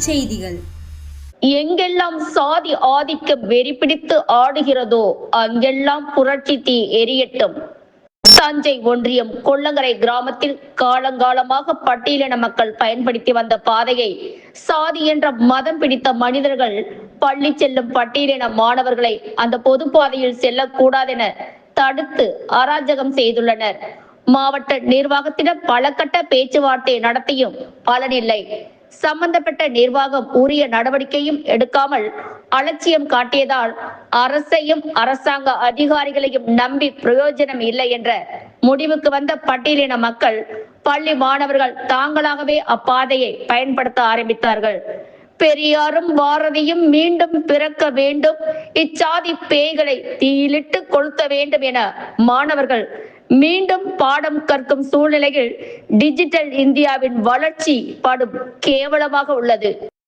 செய்திகள். எங்கெல்லாம் சாதி ஆதிக்கம் வெறிபிடித்து ஆடுகிறதோ அங்கெல்லாம் புரட்சி தீ எரியட்டும். தஞ்சை ஒன்றியம் கொல்லங்கரை கிராமத்தில் காலங்காலமாக பட்டியலின மக்கள் பயன்படுத்தி வந்த பாதையை சாதி என்ற மதம் பிடித்த மனிதர்கள் பள்ளி செல்லும் பட்டியலின மாணவர்களை அந்த பொது பாதையில் செல்லக்கூடாதென தடுத்து அராஜகம் செய்துள்ளனர். மாவட்ட நிர்வாகத்திடம் பல கட்ட பேச்சுவார்த்தை நடத்தியும் பலனில்லை. சம்பந்தப்பட்ட நிர்வாகம் உரிய நடவடிக்கையும் எடுக்காமல் அலட்சியம் காட்டியதால் அரசையும் அரசாங்க அதிகாரிகளையும் நம்பி பிரயோஜனம் இல்லை என்ற முடிவுக்கு வந்த பட்டியலின மக்கள் பள்ளி மாணவர்கள் தாங்களாகவே அப்பாதையை பயன்படுத்த ஆரம்பித்தார்கள். பெரியாரும் பாரதியும் மீண்டும் பிறக்க வேண்டும், இச்சாதி பேய்களை தீயிலிட்டு கொளுத்த வேண்டும் என மாணவர்கள் மீண்டும் பாடம் கற்கும் சூழ்நிலையில் டிஜிட்டல் இந்தியாவின் வளர்ச்சி படும் கேவலமாக உள்ளது.